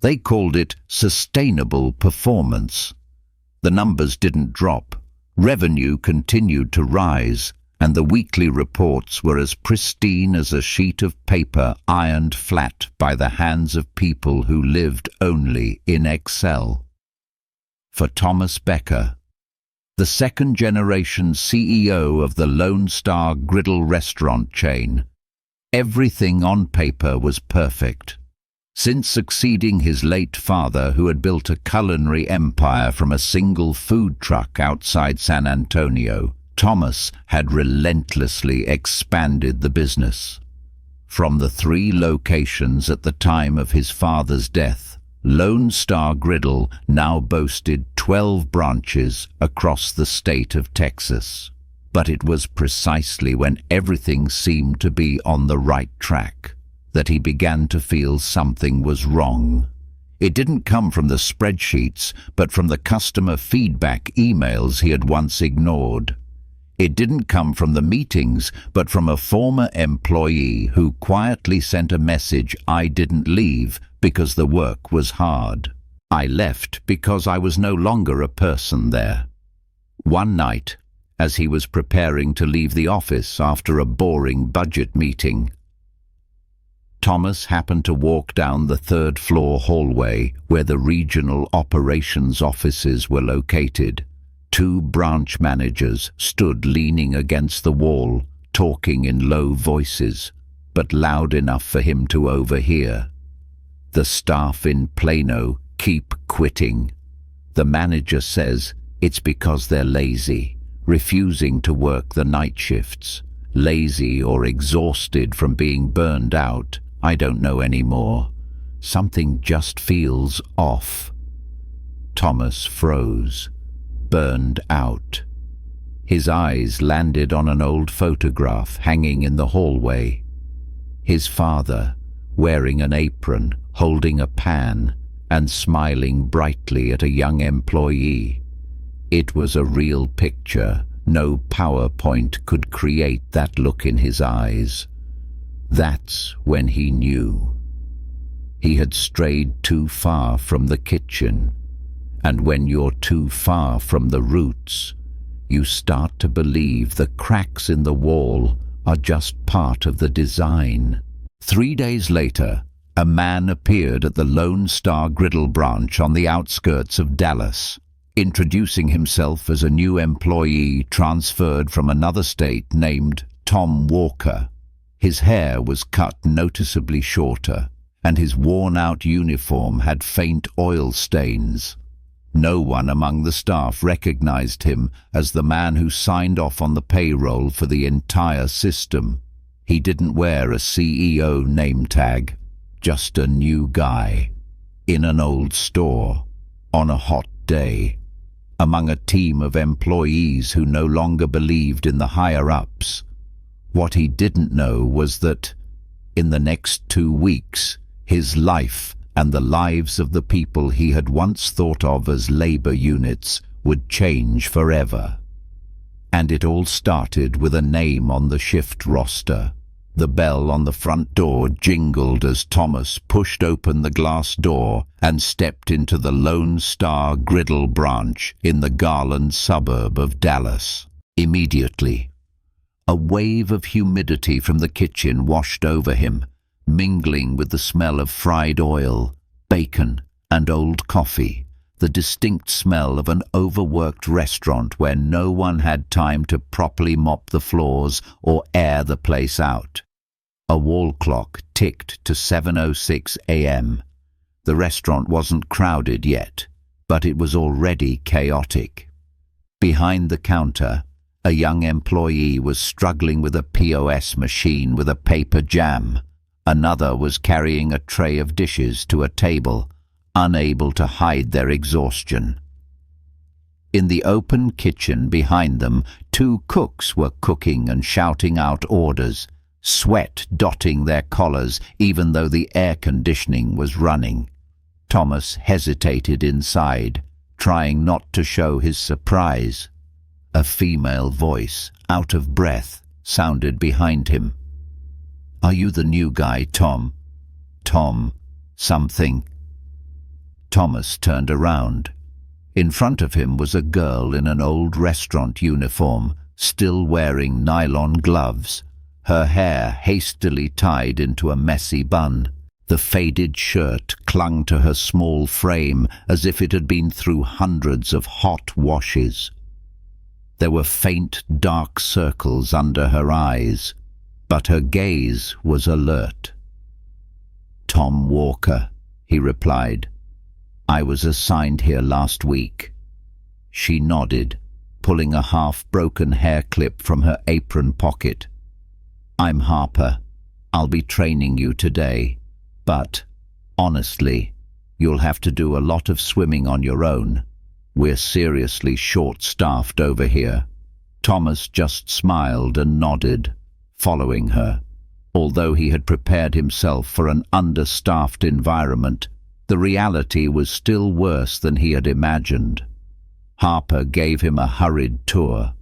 They called it sustainable performance. The numbers didn't drop. Revenue continued to rise, and the weekly reports were as pristine as a sheet of paper ironed flat by the hands of people who lived only in Excel. For Thomas Becker, the second-generation CEO of the Lone Star Griddle restaurant chain, everything on paper was perfect. Since succeeding his late father, who had built a culinary empire from a single food truck outside San Antonio, Thomas had relentlessly expanded the business. From the 3 locations at the time of his father's death, Lone Star Griddle now boasted 12 branches across the state of Texas. But it was precisely when everything seemed to be on the right track that he began to feel something was wrong. It didn't come from the spreadsheets, but from the customer feedback emails he had once ignored. It didn't come from the meetings, but from a former employee who quietly sent a message: "I didn't leave because the work was hard. I left because I was no longer a person there." One night, as he was preparing to leave the office after a boring budget meeting, Thomas happened to walk down the 3rd-floor hallway where the regional operations offices were located. 2 branch managers stood leaning against the wall, talking in low voices, but loud enough for him to overhear. "The staff in Plano keep quitting. The manager says it's because they're lazy, refusing to work the night shifts. Lazy or exhausted from being burned out. I don't know anymore. Something just feels off." Thomas froze, burned out. His eyes landed on an old photograph hanging in the hallway. His father, wearing an apron, holding a pan, and smiling brightly at a young employee. It was a real picture. No PowerPoint could create that look in his eyes. That's when he knew. He had strayed too far from the kitchen. And when you're too far from the roots, you start to believe the cracks in the wall are just part of the design. 3 days later, a man appeared at the Lone Star Griddle branch on the outskirts of Dallas, introducing himself as a new employee transferred from another state named Tom Walker. His hair was cut noticeably shorter, and his worn-out uniform had faint oil stains. No one among the staff recognized him as the man who signed off on the payroll for the entire system. He didn't wear a CEO name tag, just a new guy, in an old store, on a hot day, among a team of employees who no longer believed in the higher-ups. What he didn't know was that, in the next 2 weeks, his life and the lives of the people he had once thought of as labor units would change forever. And it all started with a name on the shift roster. The bell on the front door jingled as Thomas pushed open the glass door and stepped into the Lone Star Griddle branch in the Garland suburb of Dallas. Immediately, a wave of humidity from the kitchen washed over him, mingling with the smell of fried oil, bacon, and old coffee, the distinct smell of an overworked restaurant where no one had time to properly mop the floors or air the place out. A wall clock ticked to 7:06 a.m. The restaurant wasn't crowded yet, but it was already chaotic. Behind the counter, a young employee was struggling with a POS machine with a paper jam. Another was carrying a tray of dishes to a table, unable to hide their exhaustion. In the open kitchen behind them, 2 cooks were cooking and shouting out orders, sweat dotting their collars even though the air conditioning was running. Thomas hesitated inside, trying not to show his surprise. A female voice, out of breath, sounded behind him. "Are you the new guy, Tom? Tom something." Thomas turned around. In front of him was a girl in an old restaurant uniform, still wearing nylon gloves, her hair hastily tied into a messy bun. The faded shirt clung to her small frame as if it had been through hundreds of hot washes. There were faint, dark circles under her eyes, but her gaze was alert. "Tom Walker," he replied. "I was assigned here last week." She nodded, pulling a half-broken hair clip from her apron pocket. "I'm Harper. I'll be training you today. But, honestly, you'll have to do a lot of swimming on your own. We're seriously short-staffed over here." Thomas just smiled and nodded, following her. Although he had prepared himself for an understaffed environment, the reality was still worse than he had imagined. Harper gave him a hurried tour,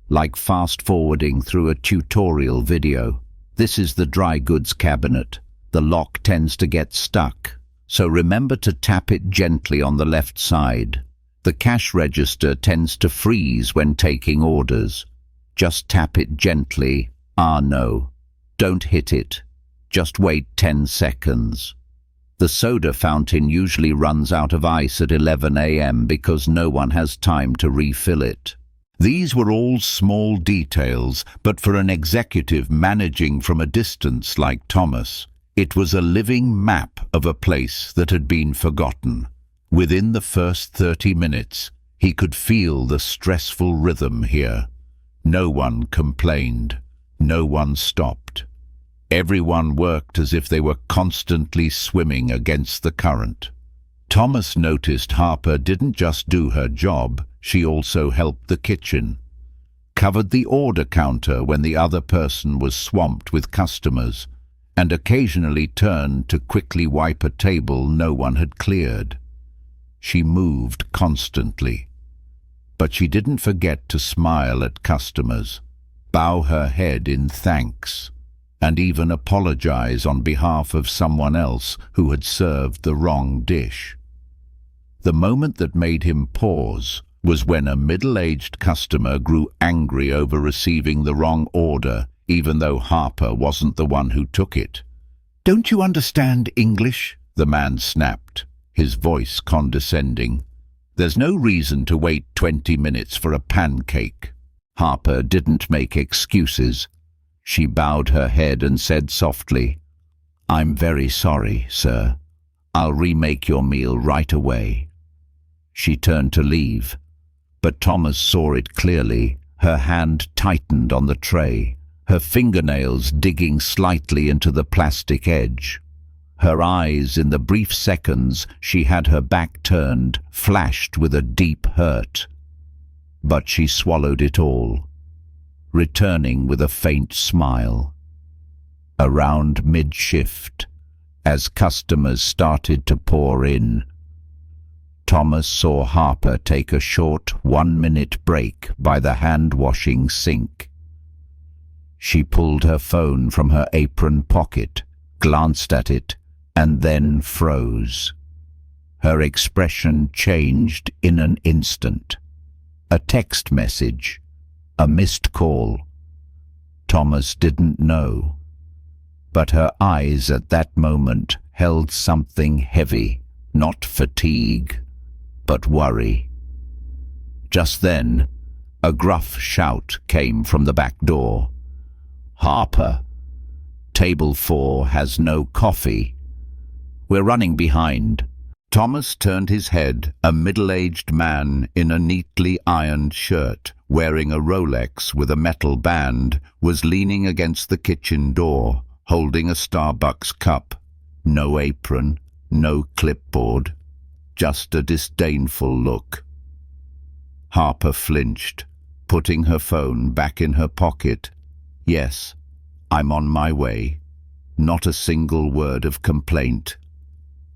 like fast-forwarding through a tutorial video. "This is the dry goods cabinet. The lock tends to get stuck, so remember to tap it gently on the left side. The cash register tends to freeze when taking orders. Just tap it gently. No, don't hit it. Just wait 10 seconds. The soda fountain usually runs out of ice at 11 a.m. because no one has time to refill it." These were all small details, but for an executive managing from a distance like Thomas, it was a living map of a place that had been forgotten. Within the first 30 minutes, he could feel the stressful rhythm here. No one complained. No one stopped. Everyone worked as if they were constantly swimming against the current. Thomas noticed Harper didn't just do her job, she also helped the kitchen, covered the order counter when the other person was swamped with customers, and occasionally turned to quickly wipe a table no one had cleared. She moved constantly. But she didn't forget to smile at customers, bow her head in thanks, and even apologize on behalf of someone else who had served the wrong dish. The moment that made him pause was when a middle-aged customer grew angry over receiving the wrong order, even though Harper wasn't the one who took it. "Don't you understand English?" the man snapped, his voice condescending. "There's no reason to wait 20 minutes for a pancake." Harper didn't make excuses. She bowed her head and said softly, "I'm very sorry, sir. I'll remake your meal right away." She turned to leave, but Thomas saw it clearly. Her hand tightened on the tray, her fingernails digging slightly into the plastic edge. Her eyes, in the brief seconds she had her back turned, flashed with a deep hurt. But she swallowed it all, returning with a faint smile. Around mid-shift, as customers started to pour in, Thomas saw Harper take a short 1-minute break by the hand-washing sink. She pulled her phone from her apron pocket, glanced at it, and then froze. Her expression changed in an instant. A text message, a missed call. Thomas didn't know, but her eyes at that moment held something heavy, not fatigue, but worry. Just then, a gruff shout came from the back door. "Harper, table 4 has no coffee. We're running behind." Thomas turned his head. A middle-aged man in a neatly ironed shirt, wearing a Rolex with a metal band, was leaning against the kitchen door, holding a Starbucks cup. No apron, no clipboard, just a disdainful look. Harper flinched, putting her phone back in her pocket. "Yes, I'm on my way." Not a single word of complaint.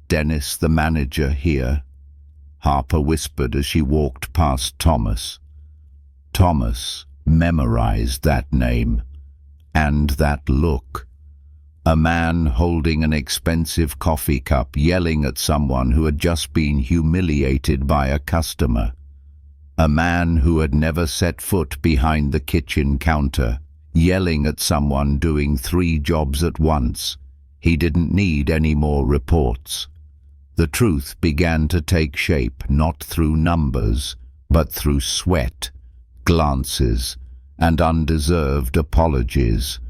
"Dennis, the manager, here," Harper whispered as she walked past Thomas. Thomas memorized that name, and that look. A man holding an expensive coffee cup yelling at someone who had just been humiliated by a customer. A man who had never set foot behind the kitchen counter, yelling at someone doing 3 jobs at once. He didn't need any more reports. The truth began to take shape not through numbers, but through sweat, glances, and undeserved apologies.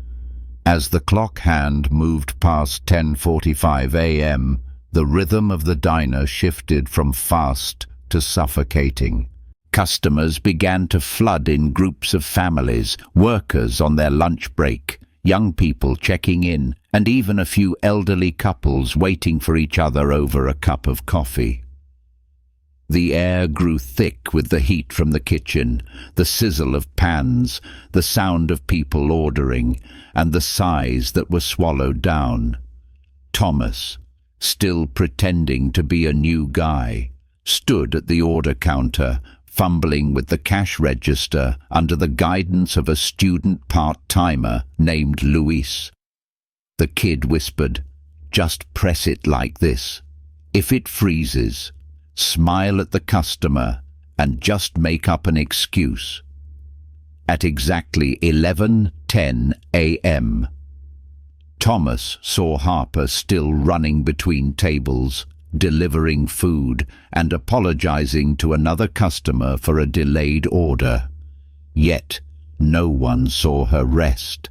As the clock hand moved past 10:45 a.m., the rhythm of the diner shifted from fast to suffocating. Customers began to flood in groups of families, workers on their lunch break, young people checking in, and even a few elderly couples waiting for each other over a cup of coffee. The air grew thick with the heat from the kitchen, the sizzle of pans, the sound of people ordering, and the sighs that were swallowed down. Thomas, still pretending to be a new guy, stood at the order counter, fumbling with the cash register under the guidance of a student part-timer named Luis. The kid whispered, "Just press it like this. If it freezes, smile at the customer and just make up an excuse." At exactly 11:10 a.m., Thomas saw Harper still running between tables, delivering food and apologizing to another customer for a delayed order. Yet no one saw her rest.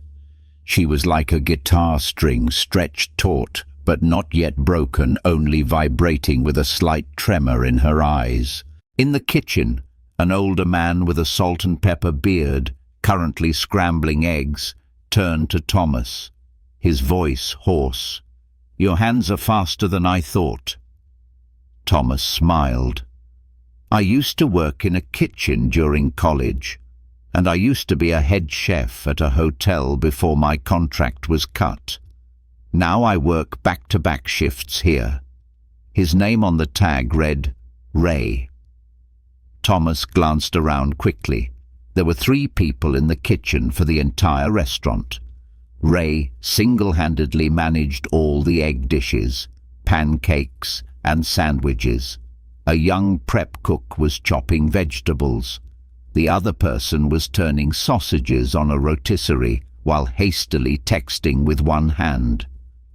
She was like a guitar string stretched taut, but not yet broken, only vibrating with a slight tremor in her eyes. In the kitchen, an older man with a salt and pepper beard, currently scrambling eggs, turned to Thomas, his voice hoarse. "Your hands are faster than I thought." Thomas smiled. "I used to work in a kitchen during college, and I used to be a head chef at a hotel before my contract was cut. Now I work back-to-back shifts here." His name on the tag read Ray. Thomas glanced around quickly. There were 3 people in the kitchen for the entire restaurant. Ray single-handedly managed all the egg dishes, pancakes, and sandwiches. A young prep cook was chopping vegetables. The other person was turning sausages on a rotisserie while hastily texting with one hand.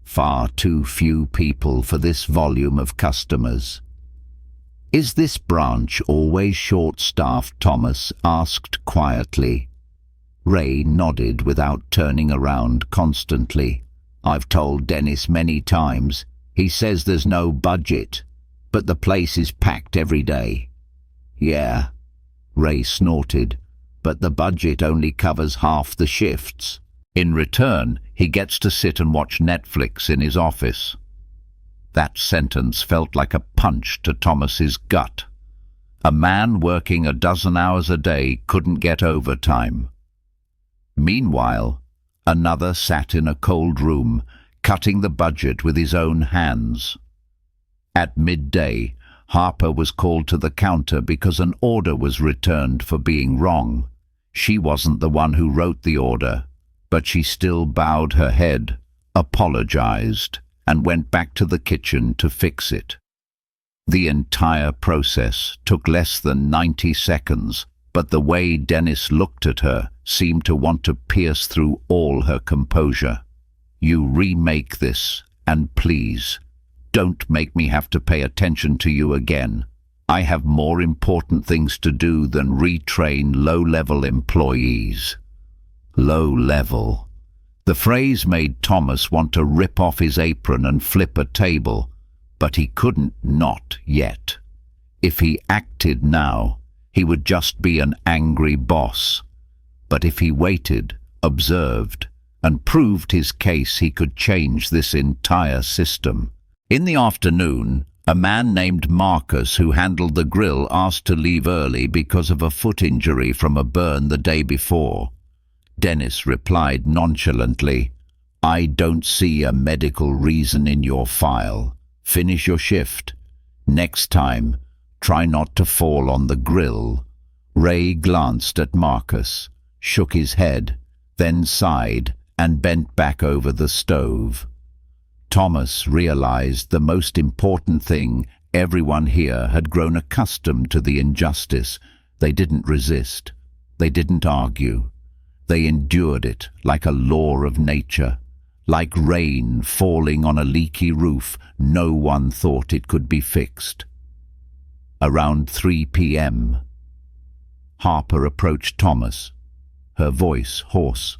Far too few people for this volume of customers. "Is this branch always short-staffed?" Thomas asked quietly. Ray nodded without turning around constantly. "I've told Dennis many times. He says there's no budget, but the place is packed every day." "Yeah," Ray snorted, "but the budget only covers half the shifts. In return, he gets to sit and watch Netflix in his office." That sentence felt like a punch to Thomas's gut. A man working a dozen hours a day couldn't get overtime. Meanwhile, another sat in a cold room, cutting the budget with his own hands. At midday, Harper was called to the counter because an order was returned for being wrong. She wasn't the one who wrote the order, but she still bowed her head, apologized, and went back to the kitchen to fix it. The entire process took less than 90 seconds, but the way Dennis looked at her seemed to want to pierce through all her composure. "You remake this, and please, don't make me have to pay attention to you again. I have more important things to do than retrain low-level employees." Low-level. The phrase made Thomas want to rip off his apron and flip a table, but he couldn't not yet. If he acted now, he would just be an angry boss. But if he waited, observed, and proved his case, he could change this entire system. In the afternoon, a man named Marcus, who handled the grill, asked to leave early because of a foot injury from a burn the day before. Dennis replied nonchalantly, "I don't see a medical reason in your file. Finish your shift. Next time, try not to fall on the grill." Ray glanced at Marcus, shook his head, then sighed and bent back over the stove. Thomas realized the most important thing. Everyone here had grown accustomed to the injustice. They didn't resist. They didn't argue. They endured it like a law of nature. Like rain falling on a leaky roof, no one thought it could be fixed. Around 3 p.m., Harper approached Thomas, her voice hoarse.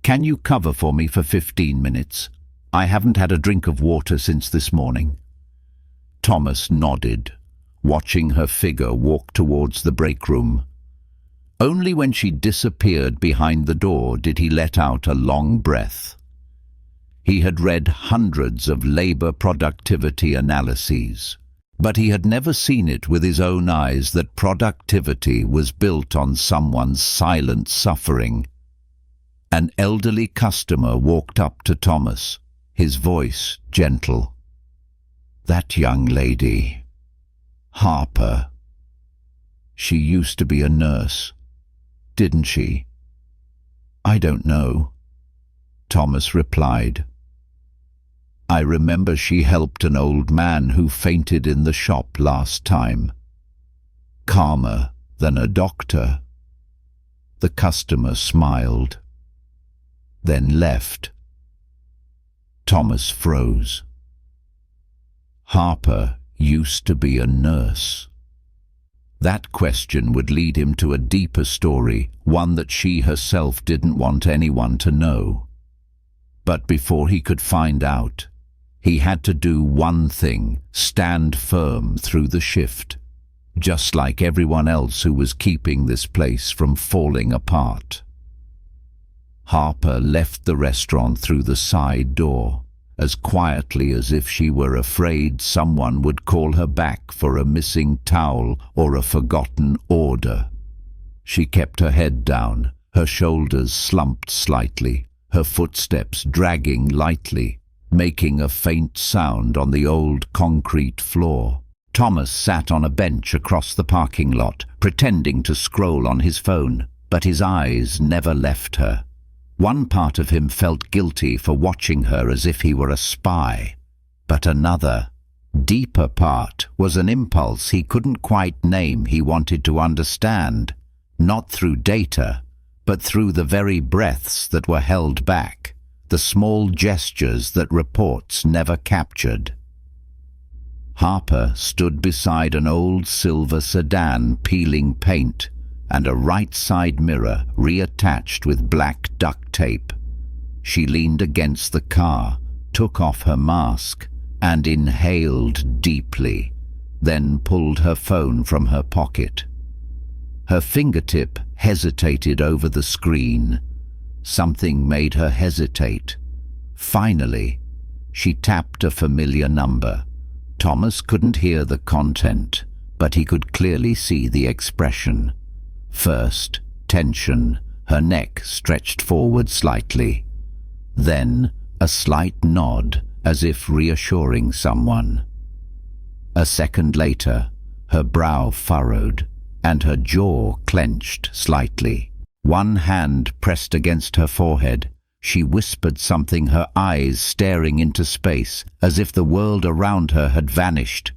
"Can you cover for me for 15 minutes? I haven't had a drink of water since this morning." Thomas nodded, watching her figure walk towards the break room. Only when she disappeared behind the door did he let out a long breath. He had read hundreds of labor productivity analyses, but he had never seen it with his own eyes that productivity was built on someone's silent suffering. An elderly customer walked up to Thomas, his voice gentle. "That young lady, Harper, she used to be a nurse, didn't she?" "I don't know," Thomas replied. "I remember she helped an old man who fainted in the shop last time. Calmer than a doctor." The customer smiled, then left. Thomas froze. Harper used to be a nurse. That question would lead him to a deeper story, one that she herself didn't want anyone to know. But before he could find out, he had to do one thing: stand firm through the shift, just like everyone else who was keeping this place from falling apart. Harper left the restaurant through the side door, as quietly as if she were afraid someone would call her back for a missing towel or a forgotten order. She kept her head down, her shoulders slumped slightly, her footsteps dragging lightly, making a faint sound on the old concrete floor. Thomas sat on a bench across the parking lot, pretending to scroll on his phone, but his eyes never left her. One part of him felt guilty for watching her as if he were a spy, but another, deeper part was an impulse he couldn't quite name. He wanted to understand, not through data, but through the very breaths that were held back, the small gestures that reports never captured. Harper stood beside an old silver sedan peeling paint and a right side mirror reattached with black duct tape. She leaned against the car, took off her mask, and inhaled deeply, then pulled her phone from her pocket. Her fingertip hesitated over the screen. Something made her hesitate. Finally, she tapped a familiar number. Thomas couldn't hear the content, but he could clearly see the expression. First, tension, her neck stretched forward slightly. Then, a slight nod, as if reassuring someone. A second later, her brow furrowed, and her jaw clenched slightly. One hand pressed against her forehead. She whispered something, her eyes staring into space, as if the world around her had vanished.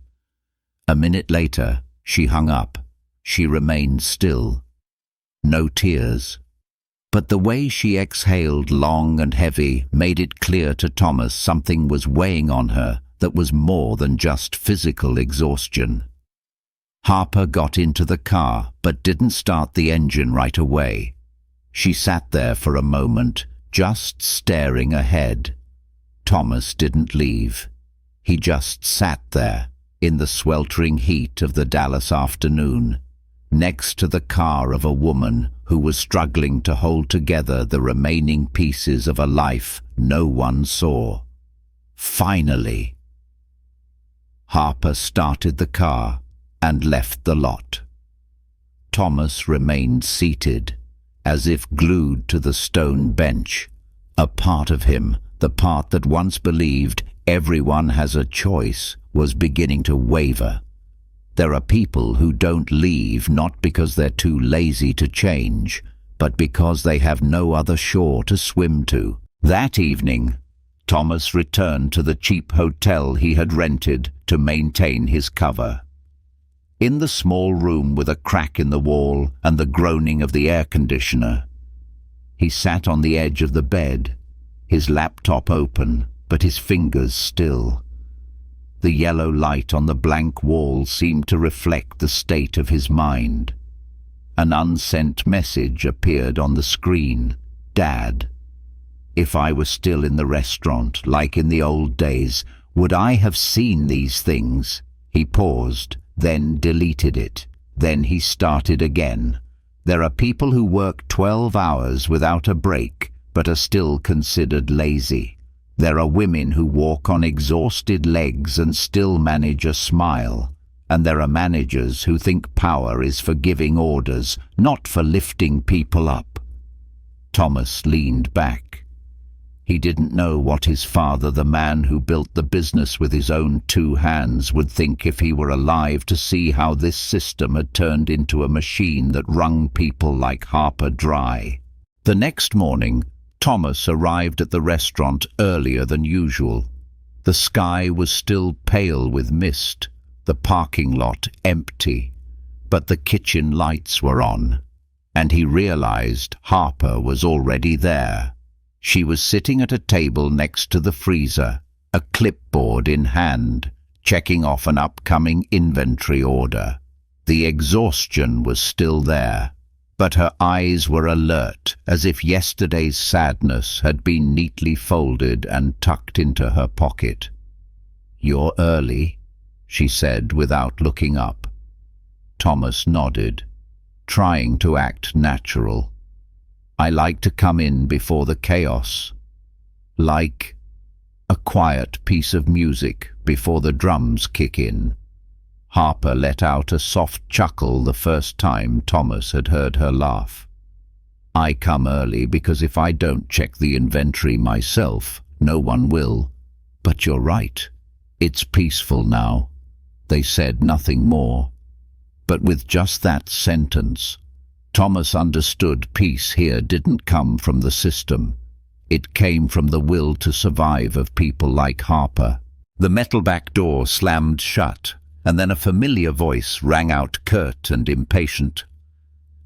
A minute later, she hung up. She remained still. No tears. But the way she exhaled long and heavy made it clear to Thomas something was weighing on her that was more than just physical exhaustion. Harper got into the car but didn't start the engine right away. She sat there for a moment, just staring ahead. Thomas didn't leave. He just sat there, in the sweltering heat of the Dallas afternoon, next to the car of a woman who was struggling to hold together the remaining pieces of a life no one saw. Finally, Harper started the car and left the lot. Thomas remained seated, as if glued to the stone bench. A part of him, the part that once believed everyone has a choice, was beginning to waver. There are people who don't leave not because they're too lazy to change, but because they have no other shore to swim to. That evening, Thomas returned to the cheap hotel he had rented to maintain his cover. In the small room with a crack in the wall and the groaning of the air conditioner, he sat on the edge of the bed, his laptop open, but his fingers still. The yellow light on the blank wall seemed to reflect the state of his mind. An unsent message appeared on the screen. "Dad, if I were still in the restaurant, like in the old days, would I have seen these things?" He paused, then deleted it. Then he started again. "There are people who work 12 hours without a break, but are still considered lazy. There are women who walk on exhausted legs and still manage a smile. And there are managers who think power is for giving orders, not for lifting people up." Thomas leaned back. He didn't know what his father, the man who built the business with his own 2 hands, would think if he were alive to see how this system had turned into a machine that wrung people like Harper dry. The next morning, Thomas arrived at the restaurant earlier than usual. The sky was still pale with mist, the parking lot empty, but the kitchen lights were on, and he realized Harper was already there. She was sitting at a table next to the freezer, a clipboard in hand, checking off an upcoming inventory order. The exhaustion was still there, but her eyes were alert, as if yesterday's sadness had been neatly folded and tucked into her pocket. "You're early," she said without looking up. Thomas nodded, trying to act natural. "I like to come in before the chaos. Like a quiet piece of music before the drums kick in." Harper let out a soft chuckle the first time Thomas had heard her laugh. "I come early because if I don't check the inventory myself, no one will. But you're right. It's peaceful now." They said nothing more. But with just that sentence, Thomas understood peace here didn't come from the system. It came from the will to survive of people like Harper. The metal back door slammed shut, and then a familiar voice rang out curt and impatient.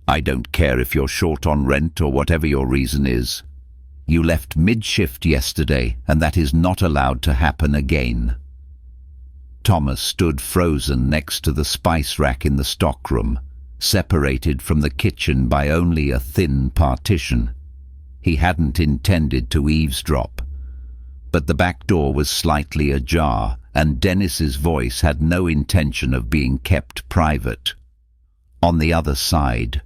"I don't care if you're short on rent or whatever your reason is. You left mid-shift yesterday, and that is not allowed to happen again." Thomas stood frozen next to the spice rack in the stockroom, separated from the kitchen by only a thin partition. He hadn't intended to eavesdrop, but the back door was slightly ajar, and Dennis's voice had no intention of being kept private. On the other side,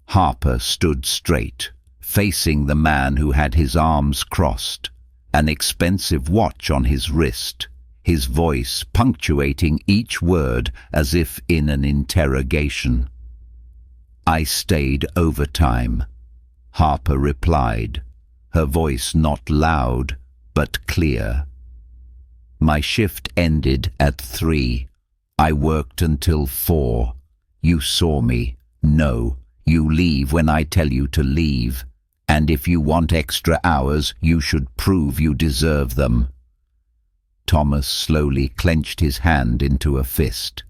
Harper stood straight, facing the man who had his arms crossed, an expensive watch on his wrist, his voice punctuating each word as if in an interrogation. "I stayed overtime," Harper replied, her voice not loud but clear. "My shift ended at 3. I worked until 4. You saw me. No, you leave when I tell you to leave. And if you want extra hours, you should prove you deserve them." Thomas slowly clenched his hand into a fist.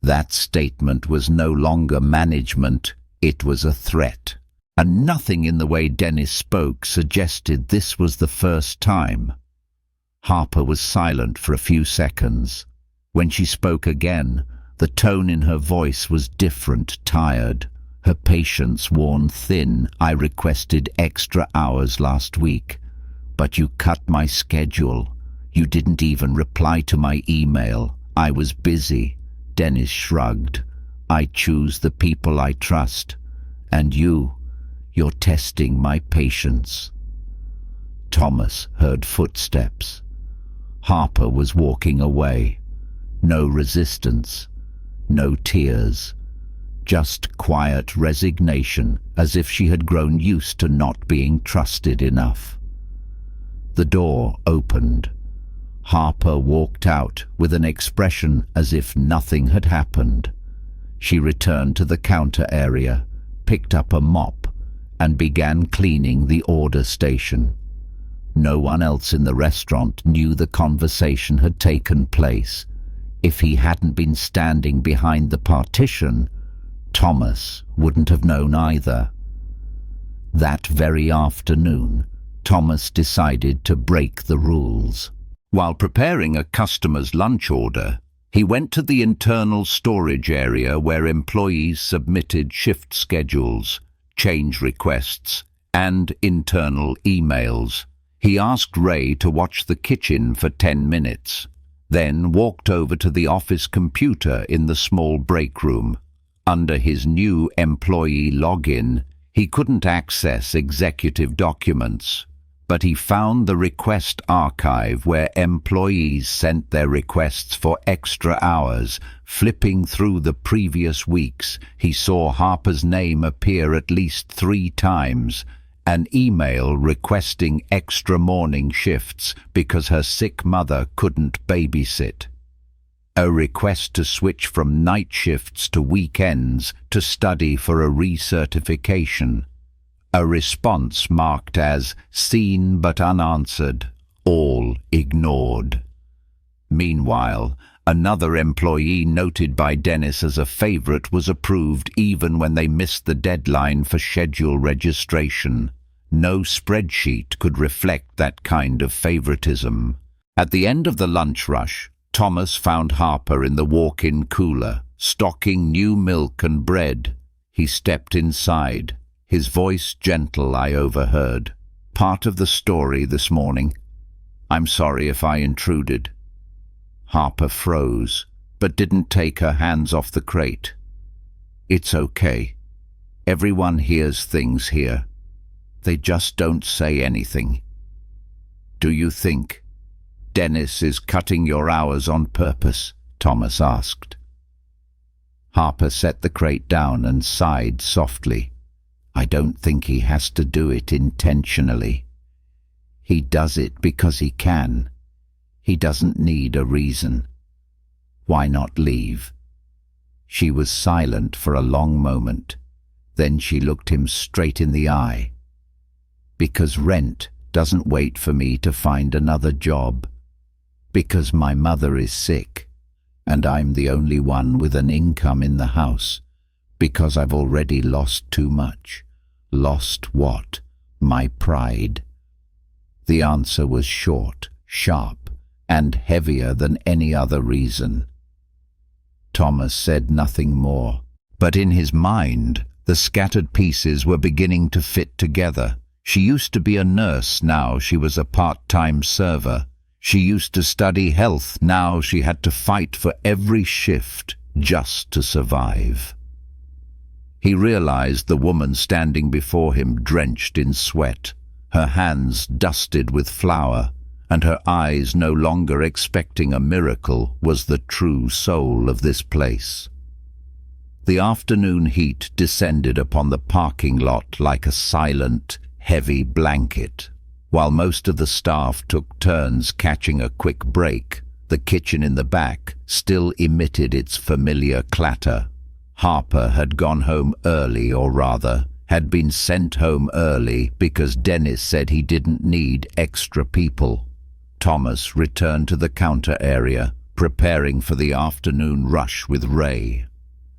That statement was no longer management, it was a threat. And nothing in the way Dennis spoke suggested this was the first time. Harper was silent for a few seconds. When she spoke again, the tone in her voice was different, tired, her patience worn thin. "I requested extra hours last week, but you cut my schedule. You didn't even reply to my email. I was busy." Dennis shrugged. "I choose the people I trust. And you're testing my patience." Thomas heard footsteps. Harper was walking away. No resistance, no tears. Just quiet resignation, as if she had grown used to not being trusted enough. The door opened. Harper walked out with an expression as if nothing had happened. She returned to the counter area, picked up a mop, and began cleaning the order station. No one else in the restaurant knew the conversation had taken place. If he hadn't been standing behind the partition, Thomas wouldn't have known either. That very afternoon, Thomas decided to break the rules. While preparing a customer's lunch order, he went to the internal storage area where employees submitted shift schedules, change requests, and internal emails. He asked Ray to watch the kitchen for 10 minutes, then walked over to the office computer in the small break room. Under his new employee login, he couldn't access executive documents, but he found the request archive where employees sent their requests for extra hours. Flipping through the previous weeks, he saw Harper's name appear at least 3 times, an email requesting extra morning shifts because her sick mother couldn't babysit, a request to switch from night shifts to weekends to study for a recertification, a response marked as seen but unanswered, all ignored. Meanwhile, another employee noted by Dennis as a favorite was approved even when they missed the deadline for schedule registration. No spreadsheet could reflect that kind of favoritism. At the end of the lunch rush, Thomas found Harper in the walk-in cooler, stocking new milk and bread. He stepped inside, his voice gentle. "I overheard part of the story this morning. I'm sorry if I intruded." Harper froze, but didn't take her hands off the crate. "It's okay. Everyone hears things here. They just don't say anything." "Do you think Dennis is cutting your hours on purpose?" Thomas asked. Harper set the crate down and sighed softly. "I don't think he has to do it intentionally. He does it because he can. He doesn't need a reason. Why not leave?" She was silent for a long moment. Then she looked him straight in the eye. "Because rent doesn't wait for me to find another job. Because my mother is sick, and I'm the only one with an income in the house. Because I've already lost too much." "Lost what?" "My pride." The answer was short, sharp, and heavier than any other reason. Thomas said nothing more, but in his mind, the scattered pieces were beginning to fit together. She used to be a nurse, now she was a part-time server. She used to study health, now she had to fight for every shift just to survive. He realized the woman standing before him drenched in sweat, her hands dusted with flour, and her eyes no longer expecting a miracle, was the true soul of this place. The afternoon heat descended upon the parking lot like a silent, heavy blanket. While most of the staff took turns catching a quick break, the kitchen in the back still emitted its familiar clatter. Harper had gone home early, or rather, had been sent home early because Dennis said he didn't need extra people. Thomas returned to the counter area, preparing for the afternoon rush with Ray.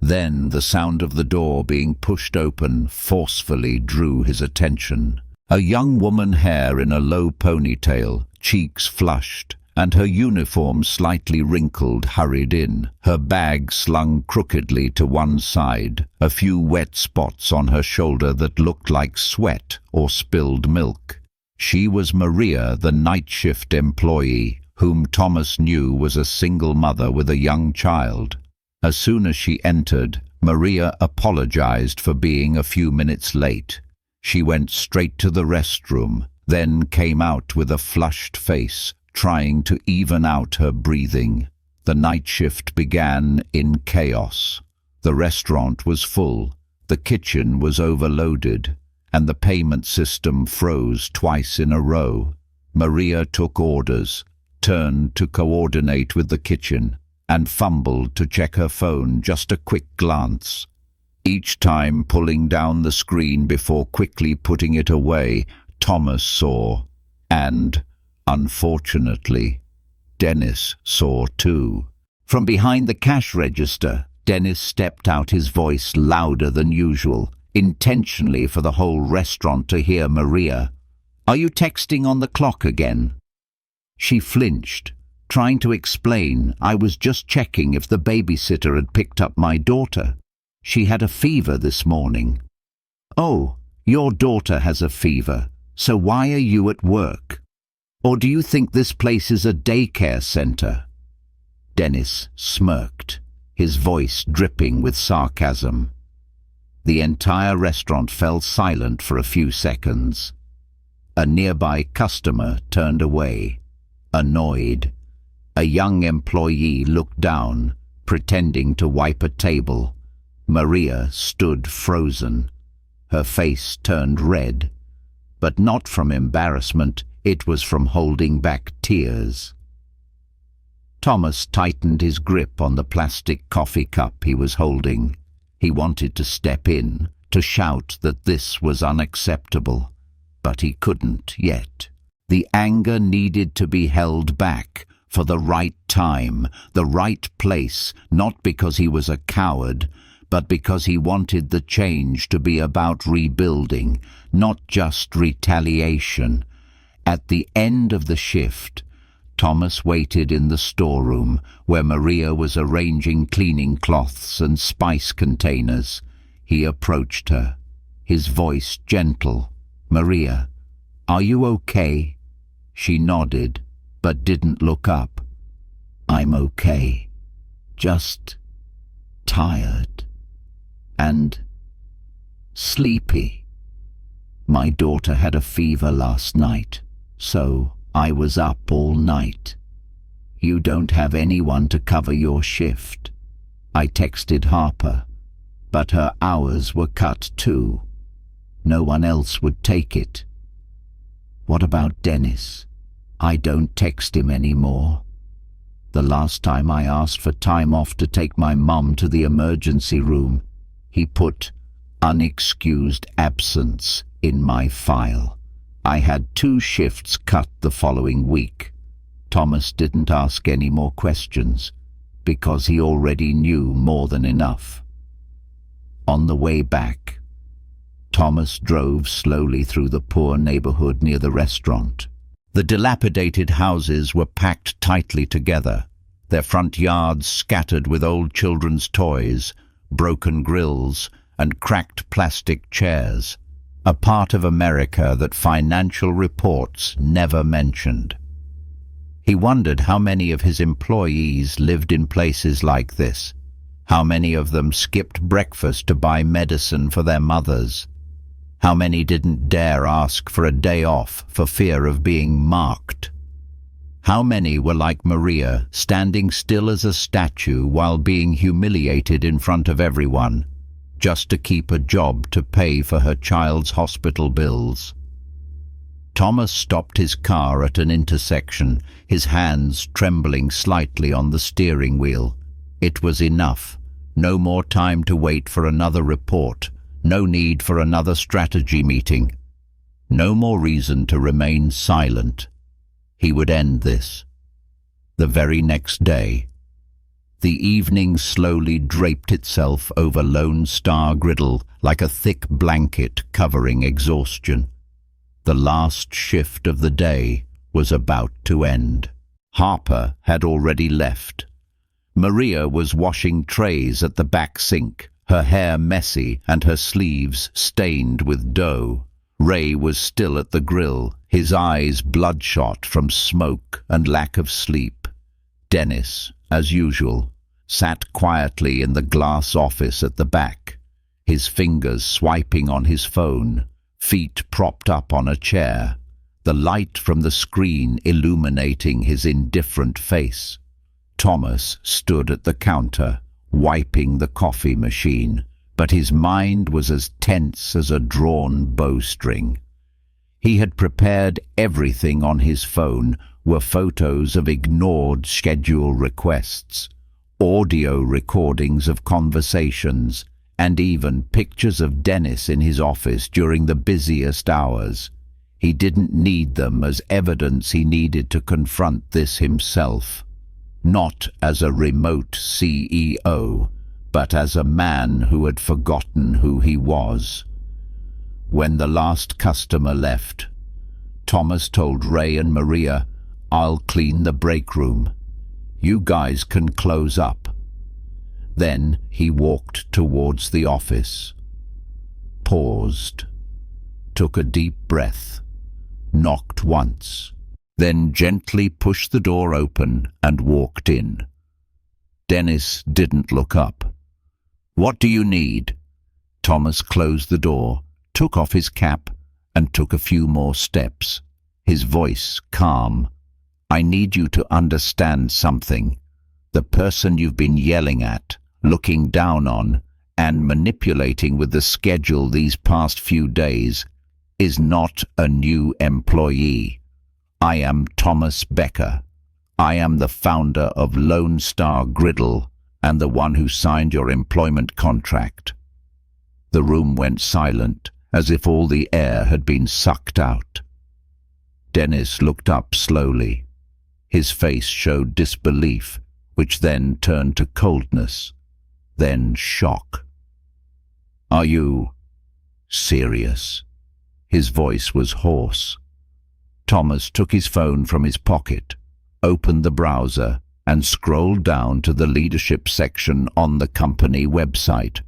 Then the sound of the door being pushed open forcefully drew his attention. A young woman, hair in a low ponytail, cheeks flushed, and her uniform slightly wrinkled, hurried in, her bag slung crookedly to one side, a few wet spots on her shoulder that looked like sweat or spilled milk. She was Maria, the night shift employee, whom Thomas knew was a single mother with a young child. As soon as she entered, Maria apologized for being a few minutes late. She went straight to the restroom, then came out with a flushed face, trying to even out her breathing. The night shift began in chaos. The restaurant was full, the kitchen was overloaded, and the payment system froze twice in a row. Maria took orders, turned to coordinate with the kitchen, and fumbled to check her phone, just a quick glance. Each time pulling down the screen before quickly putting it away, Thomas saw, and, unfortunately, Dennis saw too. From behind the cash register, Dennis stepped out, his voice louder than usual, intentionally for the whole restaurant to hear Maria. "Are you texting on the clock again?" She flinched, trying to explain, "I was just checking if the babysitter had picked up my daughter. She had a fever this morning." "Oh, your daughter has a fever, so why are you at work? Or do you think this place is a daycare center?" Dennis smirked, his voice dripping with sarcasm. The entire restaurant fell silent for a few seconds. A nearby customer turned away, annoyed. A young employee looked down, pretending to wipe a table. Maria stood frozen. Her face turned red, but not from embarrassment, it was from holding back tears. Thomas tightened his grip on the plastic coffee cup he was holding. He wanted to step in, to shout that this was unacceptable, but he couldn't yet. The anger needed to be held back for the right time, the right place, not because he was a coward, but because he wanted the change to be about rebuilding, not just retaliation. At the end of the shift, Thomas waited in the storeroom where Maria was arranging cleaning cloths and spice containers. He approached her, his voice gentle. "Maria, are you okay?" She nodded, but didn't look up. "I'm okay. Just tired and sleepy. My daughter had a fever last night, so I was up all night. You don't have anyone to cover your shift. I texted Harper, but her hours were cut too. No one else would take it. What about Dennis? I don't text him anymore. The last time I asked for time off to take my mum to the emergency room, he put unexcused absence in my file. I had 2 shifts cut the following week. Thomas didn't ask any more questions, because he already knew more than enough. On the way back, Thomas drove slowly through the poor neighborhood near the restaurant. The dilapidated houses were packed tightly together, their front yards scattered with old children's toys, broken grills, and cracked plastic chairs, a part of America that financial reports never mentioned. He wondered how many of his employees lived in places like this, how many of them skipped breakfast to buy medicine for their mothers, how many didn't dare ask for a day off for fear of being marked. How many were like Maria, standing still as a statue while being humiliated in front of everyone, just to keep a job to pay for her child's hospital bills. Thomas stopped his car at an intersection, his hands trembling slightly on the steering wheel. It was enough. No more time to wait for another report. No need for another strategy meeting. No more reason to remain silent. He would end this. The very next day, the evening slowly draped itself over Lone Star Griddle like a thick blanket covering exhaustion. The last shift of the day was about to end. Harper had already left. Maria was washing trays at the back sink, her hair messy and her sleeves stained with dough. Ray was still at the grill, his eyes bloodshot from smoke and lack of sleep. Dennis, as usual, sat quietly in the glass office at the back, his fingers swiping on his phone, feet propped up on a chair, the light from the screen illuminating his indifferent face. Thomas stood at the counter, wiping the coffee machine, but his mind was as tense as a drawn bowstring. He had prepared everything on his phone were photos of ignored schedule requests, audio recordings of conversations, and even pictures of Dennis in his office during the busiest hours. He didn't need them as evidence. He needed to confront this himself, not as a remote CEO, but as a man who had forgotten who he was. When the last customer left, Thomas told Ray and Maria, "I'll clean the break room. You guys can close up." Then he walked towards the office, paused, took a deep breath, knocked once, then gently pushed the door open and walked in. Dennis didn't look up. "What do you need?" Thomas closed the door, took off his cap, and took a few more steps, his voice calm. "I need you to understand something. The person you've been yelling at, looking down on, and manipulating with the schedule these past few days is not a new employee. I am Thomas Becker. I am the founder of Lone Star Griddle and the one who signed your employment contract." The room went silent, as if all the air had been sucked out. Dennis looked up slowly. His face showed disbelief, which then turned to coldness, then shock. "Are you serious?" His voice was hoarse. Thomas took his phone from his pocket, opened the browser, and scrolled down to the leadership section on the company website.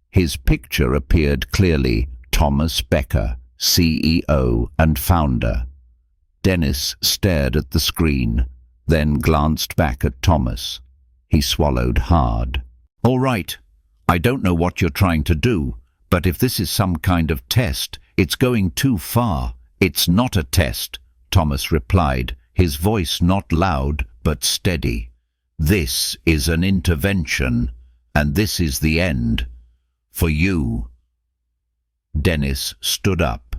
His picture appeared clearly: Thomas Becker, CEO and founder. Dennis stared at the screen, then glanced back at Thomas. He swallowed hard. "All right, I don't know what you're trying to do, but if this is some kind of test, it's going too far." "It's not a test," Thomas replied, his voice not loud but steady. "This is an intervention, and this is the end. For you." Dennis stood up,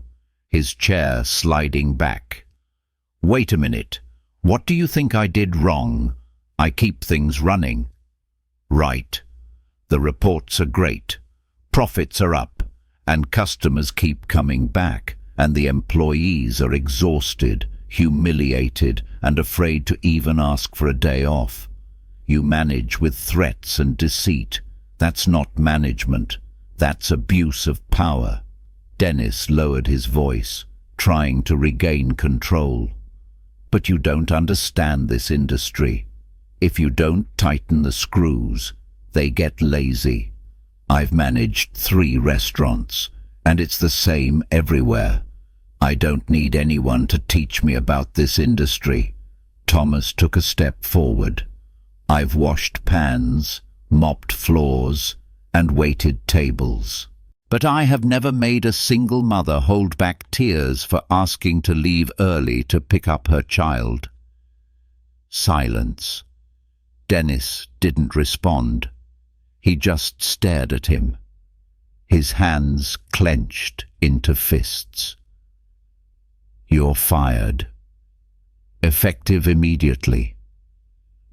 his chair sliding back. "Wait a minute. What do you think I did wrong? I keep things running." "Right. The reports are great. Profits are up, and customers keep coming back, and the employees are exhausted, humiliated, and afraid to even ask for a day off. You manage with threats and deceit. That's not management. That's abuse of power." Dennis lowered his voice, trying to regain control. "But you don't understand this industry. If you don't tighten the screws, they get lazy. I've managed 3 restaurants, and it's the same everywhere. I don't need anyone to teach me about this industry." Thomas took a step forward. "I've washed pans, mopped floors, and waited tables. But I have never made a single mother hold back tears for asking to leave early to pick up her child." Silence. Dennis didn't respond. He just stared at him, his hands clenched into fists. "You're fired. Effective immediately.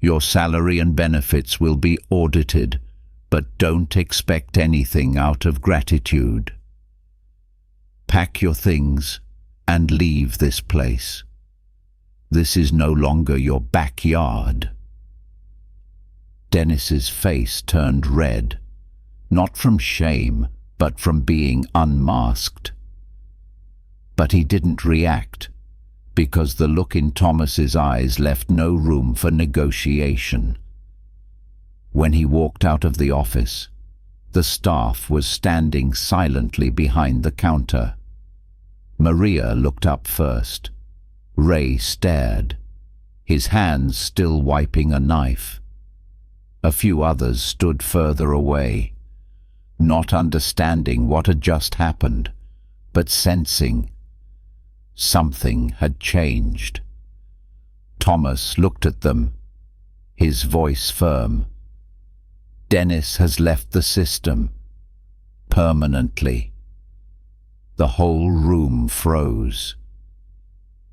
Your salary and benefits will be audited, but don't expect anything out of gratitude. Pack your things and leave this place. This is no longer your backyard." Dennis's face turned red, not from shame, but from being unmasked. But he didn't react, because the look in Thomas's eyes left no room for negotiation. When he walked out of the office, the staff was standing silently behind the counter. Maria looked up first. Ray stared, his hands still wiping a knife. A few others stood further away, not understanding what had just happened, but sensing something had changed. Thomas looked at them, his voice firm. "Dennis has left the system. Permanently." The whole room froze.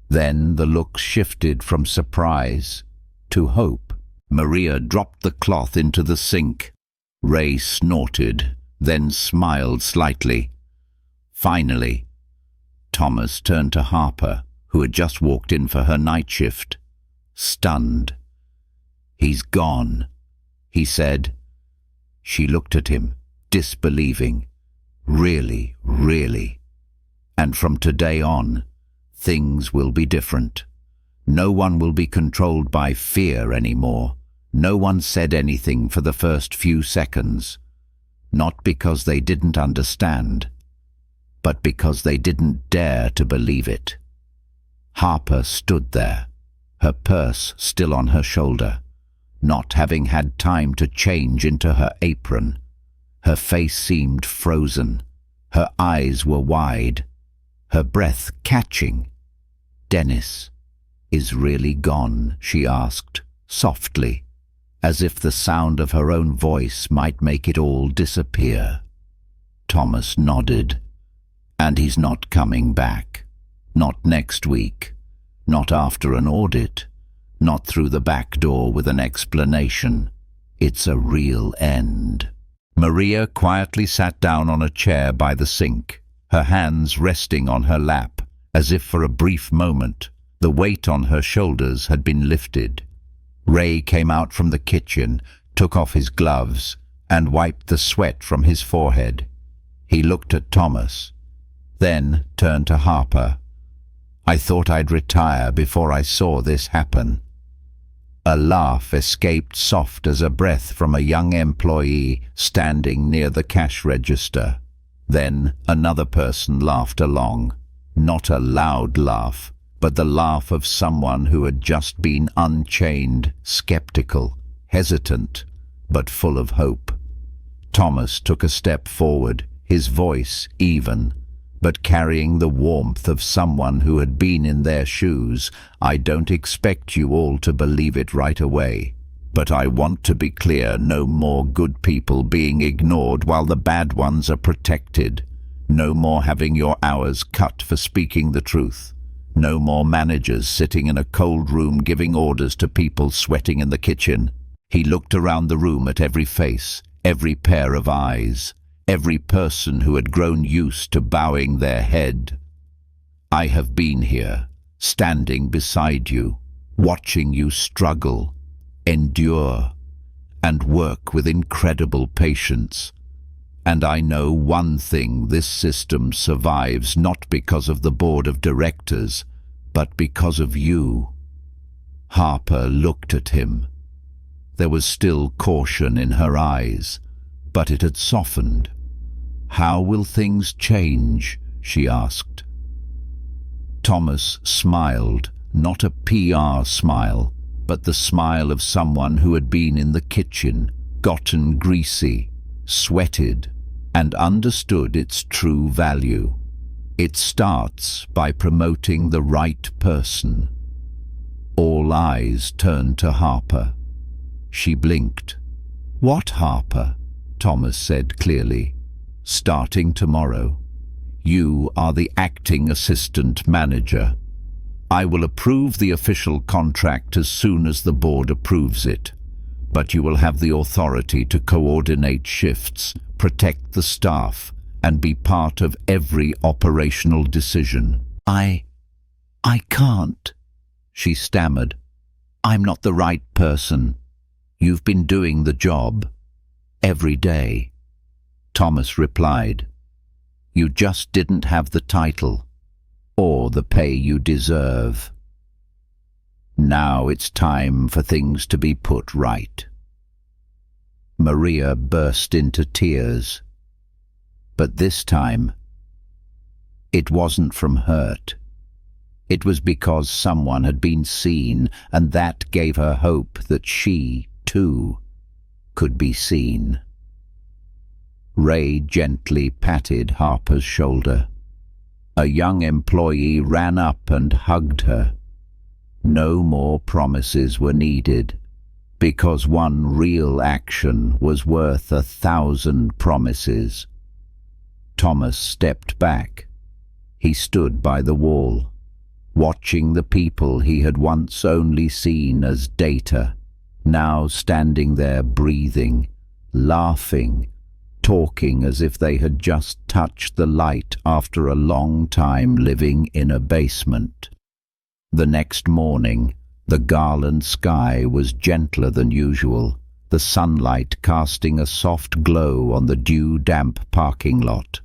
Then the look shifted from surprise to hope. Maria dropped the cloth into the sink. Ray snorted, then smiled slightly. Finally, Thomas turned to Harper, who had just walked in for her night shift, stunned. "He's gone," he said. She looked at him, disbelieving. "Really, really. And from today on, things will be different. No one will be controlled by fear anymore." No one said anything for the first few seconds, not because they didn't understand, but because they didn't dare to believe it. Harper stood there, her purse still on her shoulder, not having had time to change into her apron. Her face seemed frozen, her eyes were wide, her breath catching. "Dennis is really gone?" she asked, softly, as if the sound of her own voice might make it all disappear. Thomas nodded. "And he's not coming back. Not next week. Not after an audit. Not through the back door with an explanation. It's a real end." Maria quietly sat down on a chair by the sink, her hands resting on her lap, as if for a brief moment the weight on her shoulders had been lifted. Ray came out from the kitchen, took off his gloves, and wiped the sweat from his forehead. He looked at Thomas, then turned to Harper. "I thought I'd retire before I saw this happen." A laugh escaped soft as a breath from a young employee standing near the cash register. Then another person laughed along, not a loud laugh, but the laugh of someone who had just been unchained, skeptical, hesitant, but full of hope. Thomas took a step forward, his voice even, but carrying the warmth of someone who had been in their shoes. "I don't expect you all to believe it right away, but I want to be clear: no more good people being ignored while the bad ones are protected. No more having your hours cut for speaking the truth. No more managers sitting in a cold room giving orders to people sweating in the kitchen." He looked around the room at every face, every pair of eyes, every person who had grown used to bowing their head. "I have been here, standing beside you, watching you struggle, endure, and work with incredible patience. And I know one thing: this system survives not because of the board of directors, but because of you." Harper looked at him. There was still caution in her eyes, but it had softened. "How will things change?" she asked. Thomas smiled, not a PR smile, but the smile of someone who had been in the kitchen, gotten greasy, sweated, and understood its true value. "It starts by promoting the right person." All eyes turned to Harper. She blinked. "What Harper?" Thomas said clearly. "Starting tomorrow. You are the acting assistant manager. I will approve the official contract as soon as the board approves it, but you will have the authority to coordinate shifts, protect the staff, and be part of every operational decision." I can't," she stammered. "I'm not the right person." "You've been doing the job every day," Thomas replied. "You just didn't have the title or the pay you deserve. Now it's time for things to be put right." Maria burst into tears. But this time, it wasn't from hurt. It was because someone had been seen, and that gave her hope that she, too, could be seen. Ray gently patted Harper's shoulder. A young employee ran up and hugged her. No more promises were needed, because one real action was worth 1,000 promises. Thomas stepped back. He stood by the wall, watching the people he had once only seen as data, now standing there breathing, laughing, talking as if they had just touched the light after a long time living in a basement. The next morning, the garland sky was gentler than usual, the sunlight casting a soft glow on the dew-damp parking lot.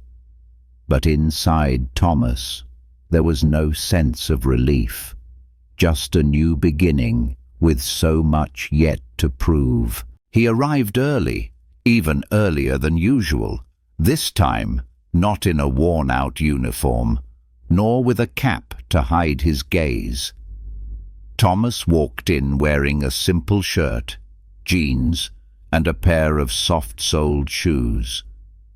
But inside Thomas, there was no sense of relief, just a new beginning with so much yet to prove. He arrived early, even earlier than usual, this time not in a worn-out uniform, nor with a cap to hide his gaze. Thomas walked in wearing a simple shirt, jeans, and a pair of soft-soled shoes.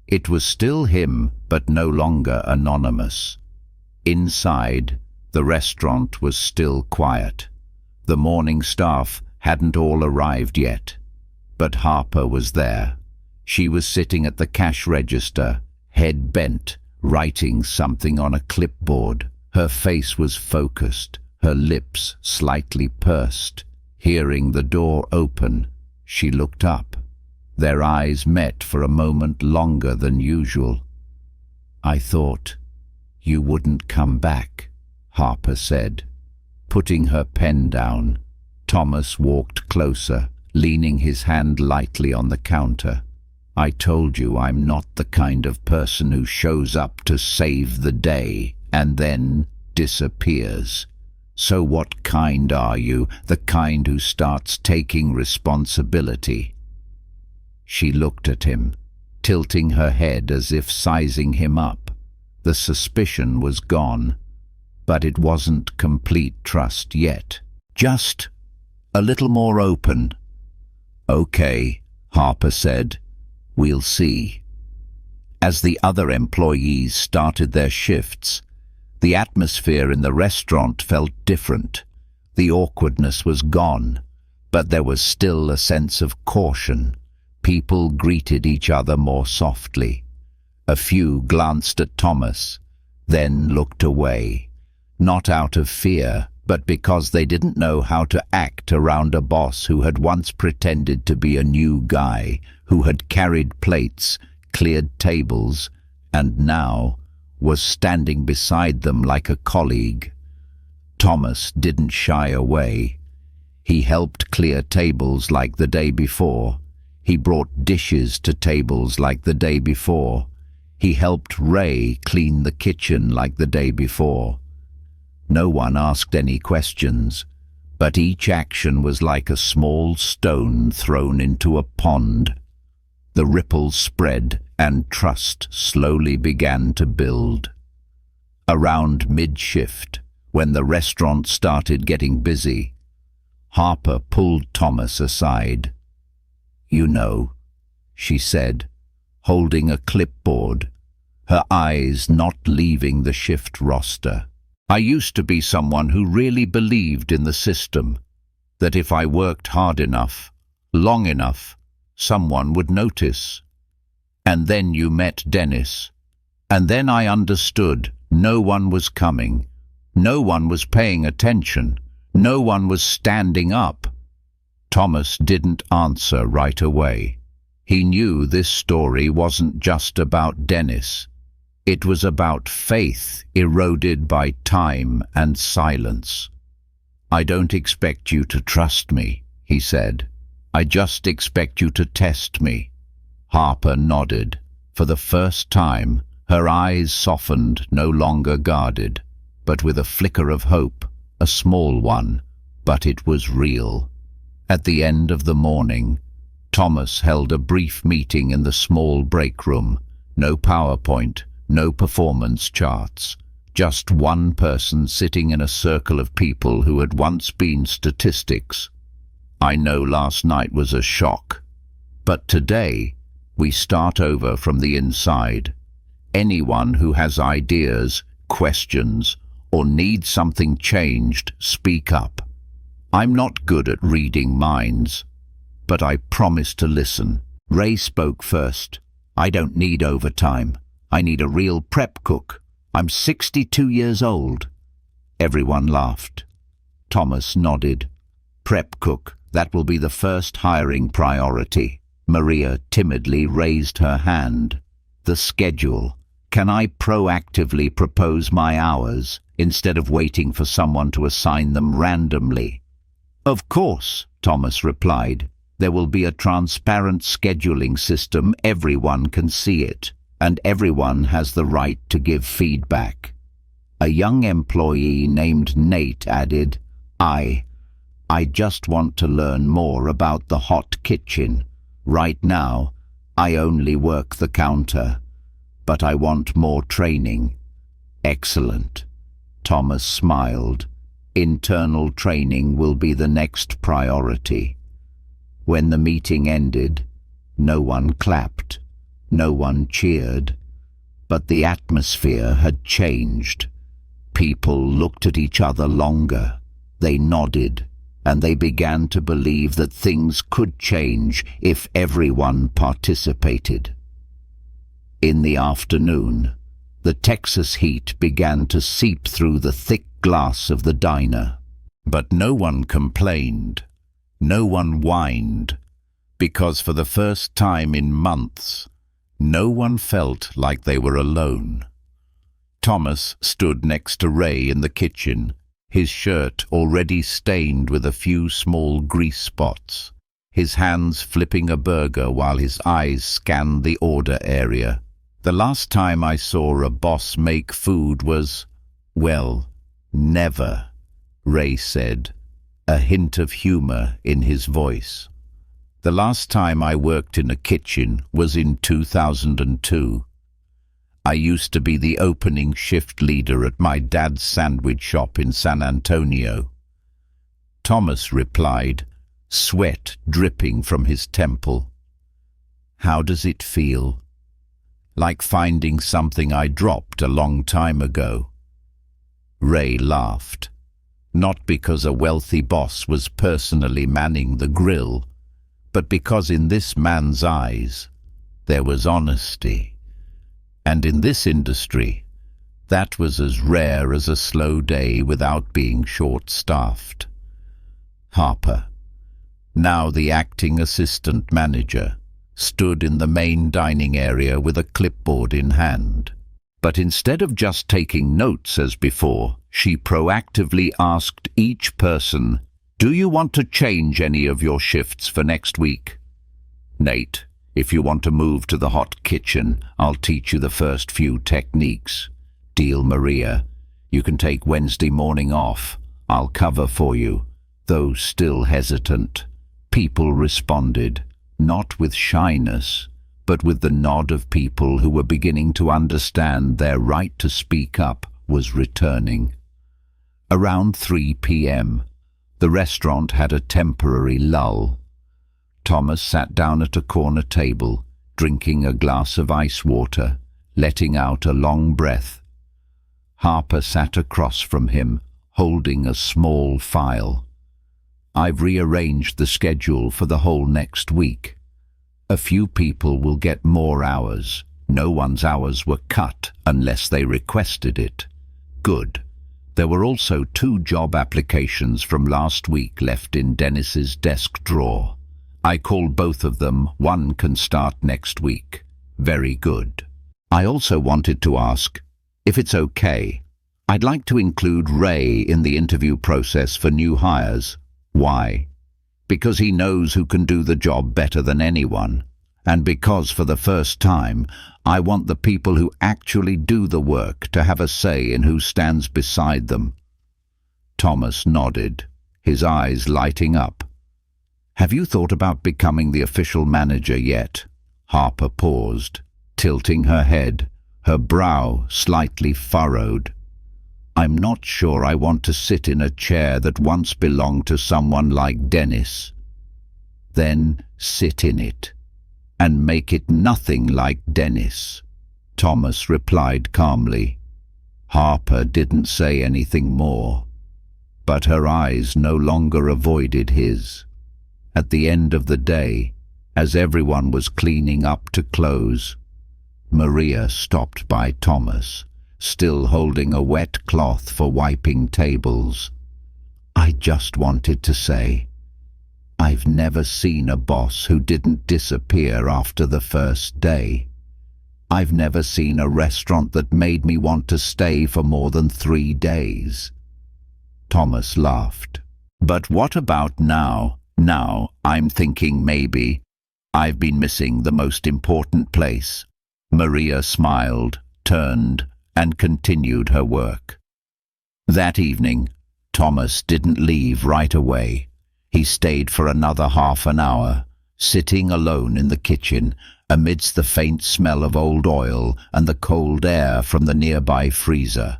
It was still him, but no longer anonymous. Inside, the restaurant was still quiet. The morning staff hadn't all arrived yet, but Harper was there. She was sitting at the cash register, head bent, writing something on a clipboard. Her face was focused, her lips slightly pursed. Hearing the door open, she looked up. Their eyes met for a moment longer than usual. "I thought you wouldn't come back," Harper said. Putting her pen down, Thomas walked closer, leaning his hand lightly on the counter. "I told you I'm not the kind of person who shows up to save the day and then disappears. So what kind are you? The kind who starts taking responsibility?" She looked at him, tilting her head as if sizing him up. The suspicion was gone, but it wasn't complete trust yet. Just a little more open. "Okay," Harper said. "We'll see." As the other employees started their shifts, the atmosphere in the restaurant felt different. The awkwardness was gone, but there was still a sense of caution. People greeted each other more softly. A few glanced at Thomas, then looked away, not out of fear, but because they didn't know how to act around a boss who had once pretended to be a new guy, who had carried plates, cleared tables, and now was standing beside them like a colleague. Thomas didn't shy away. He helped clear tables like the day before. He brought dishes to tables like the day before. He helped Ray clean the kitchen like the day before. No one asked any questions, but each action was like a small stone thrown into a pond. The ripples spread and trust slowly began to build. Around mid-shift, when the restaurant started getting busy, Harper pulled Thomas aside. "You know," she said, holding a clipboard, her eyes not leaving the shift roster. "I used to be someone who really believed in the system, that if I worked hard enough, long enough, someone would notice. And then you met Dennis. And then I understood no one was coming. No one was paying attention. No one was standing up." Thomas didn't answer right away. He knew this story wasn't just about Dennis. It was about faith eroded by time and silence. "I don't expect you to trust me," he said. "I just expect you to test me." Harper nodded. For the first time, her eyes softened, no longer guarded, but with a flicker of hope, a small one, but it was real. At the end of the morning, Thomas held a brief meeting in the small break room. No PowerPoint, no performance charts. Just one person sitting in a circle of people who had once been statistics. "I know last night was a shock, but today we start over from the inside. Anyone who has ideas, questions, or needs something changed, speak up. I'm not good at reading minds, but I promise to listen." Ray spoke first. "I don't need overtime. I need a real prep cook. I'm 62 years old." Everyone laughed. Thomas nodded. "Prep cook, that will be the first hiring priority." Maria timidly raised her hand. The schedule. Can I proactively propose my hours instead of waiting for someone to assign them randomly? Of course, Thomas replied. There will be a transparent scheduling system. Everyone can see it, and everyone has the right to give feedback. A young employee named Nate added, I just want to learn more about the hot kitchen. Right now, I only work the counter, but I want more training. Excellent. Thomas smiled. Internal training will be the next priority. When the meeting ended, no one clapped, no one cheered, but the atmosphere had changed. People looked at each other longer. They nodded, and they began to believe that things could change if everyone participated. In the afternoon, the Texas heat began to seep through the thick glass of the diner. But no one complained. No one whined, because for the first time in months, no one felt like they were alone. Thomas stood next to Ray in the kitchen, his shirt already stained with a few small grease spots, his hands flipping a burger while his eyes scanned the order area. The last time I saw a boss make food was, well, never, Ray said, a hint of humor in his voice. The last time I worked in a kitchen was in 2002. I used to be the opening shift leader at my dad's sandwich shop in San Antonio. Thomas replied, sweat dripping from his temple. How does it feel? Like finding something I dropped a long time ago. Ray laughed. Not because a wealthy boss was personally manning the grill, but because in this man's eyes there was honesty. And in this industry, that was as rare as a slow day without being short-staffed. Harper, now the acting assistant manager, stood in the main dining area with a clipboard in hand. But instead of just taking notes as before, she proactively asked each person, do you want to change any of your shifts for next week? Nate, if you want to move to the hot kitchen, I'll teach you the first few techniques. Deal Maria, you can take Wednesday morning off. I'll cover for you. Though still hesitant, people responded, not with shyness, but with the nod of people who were beginning to understand their right to speak up was returning. Around 3 p.m., the restaurant had a temporary lull. Thomas sat down at a corner table, drinking a glass of ice water, letting out a long breath. Harper sat across from him, holding a small file. I've rearranged the schedule for the whole next week. A few people will get more hours. No one's hours were cut unless they requested it. Good. There were also 2 job applications from last week left in Dennis's desk drawer. I called both of them. One can start next week. Very good. I also wanted to ask, if it's okay, I'd like to include Ray in the interview process for new hires. Why? Because he knows who can do the job better than anyone, and because for the first time I want the people who actually do the work to have a say in who stands beside them. Thomas nodded, his eyes lighting up. Have you thought about becoming the official manager yet? Harper paused, tilting her head, her brow slightly furrowed. I'm not sure I want to sit in a chair that once belonged to someone like Dennis. Then sit in it, and make it nothing like Dennis, Thomas replied calmly. Harper didn't say anything more, but her eyes no longer avoided his. At the end of the day, as everyone was cleaning up to close, Maria stopped by Thomas, still holding a wet cloth for wiping tables. I just wanted to say, I've never seen a boss who didn't disappear after the first day. I've never seen a restaurant that made me want to stay for more than 3 days." Thomas laughed. "But what about now? Now I'm thinking maybe I've been missing the most important place." Maria smiled, turned, and continued her work. That evening, Thomas didn't leave right away. He stayed for another half an hour, sitting alone in the kitchen, amidst the faint smell of old oil and the cold air from the nearby freezer.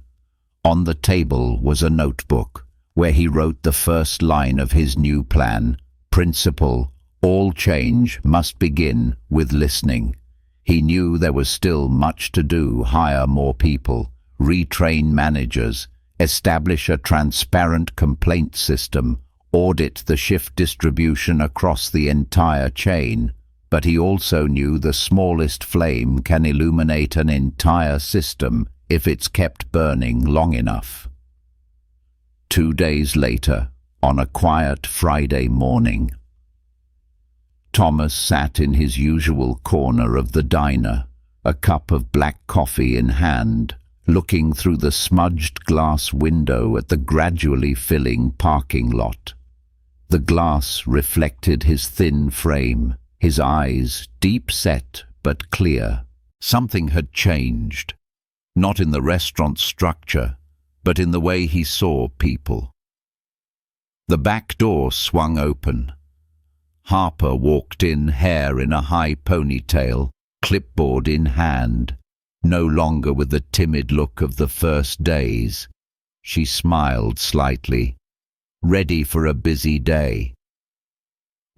On the table was a notebook, where he wrote the first line of his new plan: principle, all change must begin with listening. He knew there was still much to do: hire more people, retrain managers, establish a transparent complaint system, audit the shift distribution across the entire chain. But he also knew the smallest flame can illuminate an entire system if it's kept burning long enough. 2 days later, on a quiet Friday morning, Thomas sat in his usual corner of the diner, a cup of black coffee in hand, looking through the smudged glass window at the gradually filling parking lot. The glass reflected his thin frame, his eyes deep-set but clear. Something had changed, not in the restaurant structure, but in the way he saw people. The back door swung open. Harper walked in, hair in a high ponytail, clipboard in hand, no longer with the timid look of the first days. She smiled slightly. "Ready for a busy day?"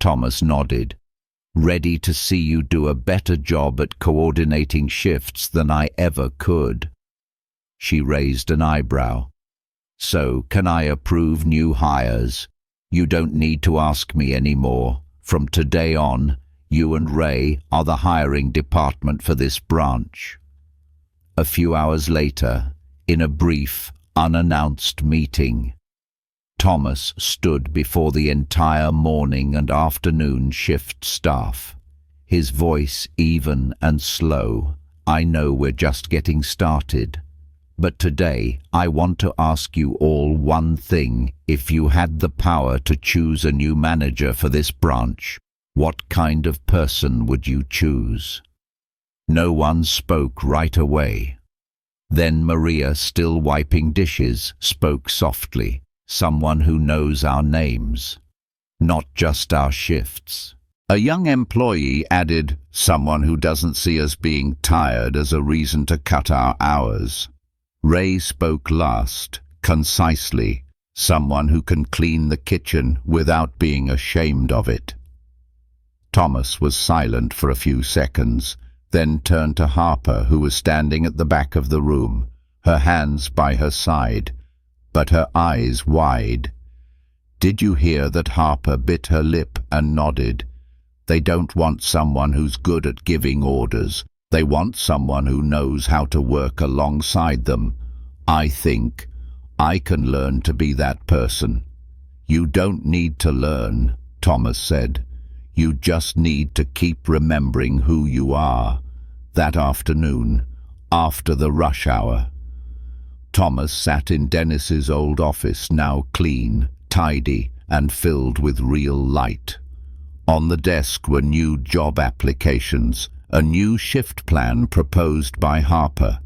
Thomas nodded. "Ready to see you do a better job at coordinating shifts than I ever could." She raised an eyebrow. "So, can I approve new hires? You don't need to ask me anymore. From today on, you and Ray are the hiring department for this branch." A few hours later, in a brief, unannounced meeting, Thomas stood before the entire morning and afternoon shift staff. His voice even and slow. "I know we're just getting started, but today I want to ask you all one thing. If you had the power to choose a new manager for this branch, what kind of person would you choose?" No one spoke right away. Then Maria, still wiping dishes, spoke softly. "Someone who knows our names, not just our shifts." A young employee added, "Someone who doesn't see us being tired as a reason to cut our hours." Ray spoke last, concisely. "Someone who can clean the kitchen without being ashamed of it." Thomas was silent for a few seconds, then turned to Harper, who was standing at the back of the room, her hands by her side, but her eyes wide. "Did you hear that?" Harper bit her lip and nodded. "They don't want someone who's good at giving orders. They want someone who knows how to work alongside them. I think I can learn to be that person." "You don't need to learn," Thomas said. "You just need to keep remembering who you are." That afternoon, after the rush hour, Thomas sat in Dennis's old office, now clean, tidy, and filled with real light. On the desk were new job applications, a new shift plan proposed by Harper,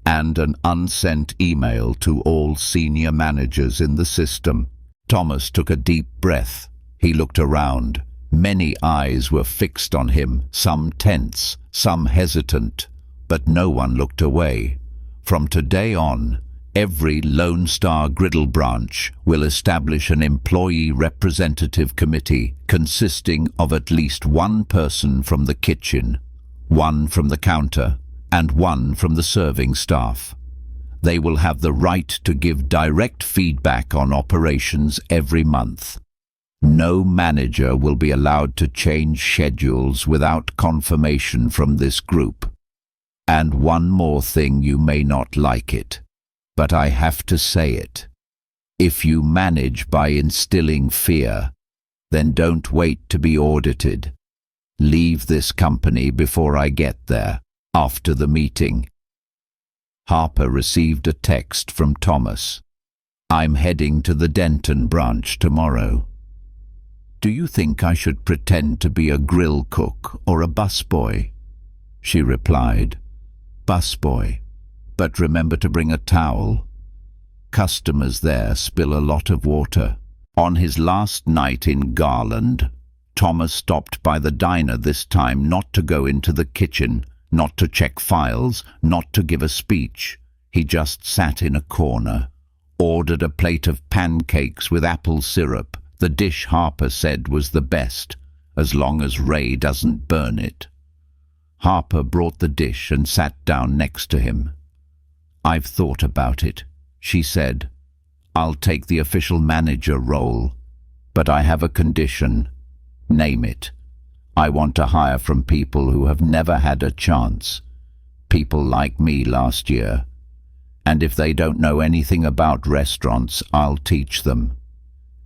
and an unsent email to all senior managers in the system. Thomas took a deep breath. He looked around. Many eyes were fixed on him, some tense, some hesitant, but no one looked away. From today on, every Lone Star Griddle branch will establish an employee representative committee consisting of at least one person from the kitchen, one from the counter, and one from the serving staff. They will have the right to give direct feedback on operations every month. No manager will be allowed to change schedules without confirmation from this group. And one more thing, you may not like it, but I have to say it. If you manage by instilling fear, Then don't wait to be audited. Leave this company before I get there, after the meeting. Harper received a text from Thomas. I'm heading to the Denton branch tomorrow. Do you think I should pretend to be a grill cook or a busboy? She replied, Busboy, but remember to bring a towel. Customers there spill a lot of water. On his last night in Garland, Thomas stopped by the diner this time not to go into the kitchen, not to check files, not to give a speech. He just sat in a corner, ordered a plate of pancakes with apple syrup, the dish Harper said was the best, as long as Ray doesn't burn it. Harper brought the dish and sat down next to him. I've thought about it, she said. I'll take the official manager role, but I have a condition. Name it. I want to hire from people who have never had a chance. People like me last year. And if they don't know anything about restaurants, I'll teach them.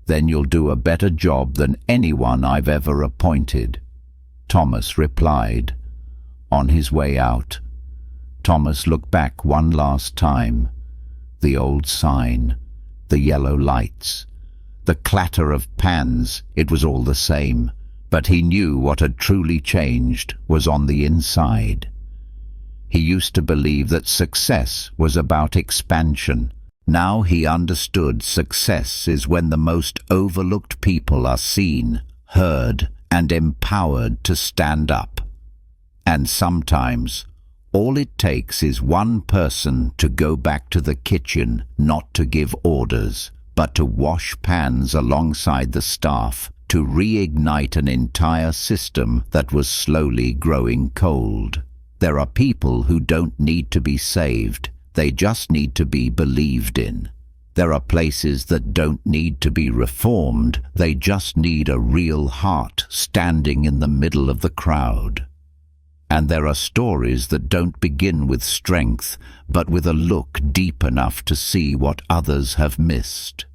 Then you'll do a better job than anyone I've ever appointed. Thomas replied. On his way out, Thomas looked back one last time. The old sign, the yellow lights, the clatter of pans, it was all the same, but he knew what had truly changed was on the inside. He used to believe that success was about expansion. Now he understood success is when the most overlooked people are seen, heard, and empowered to stand up. And sometimes, all it takes is one person to go back to the kitchen, not to give orders, but to wash pans alongside the staff, to reignite an entire system that was slowly growing cold. There are people who don't need to be saved, they just need to be believed in. There are places that don't need to be reformed, they just need a real heart standing in the middle of the crowd. And there are stories that don't begin with strength, but with a look deep enough to see what others have missed.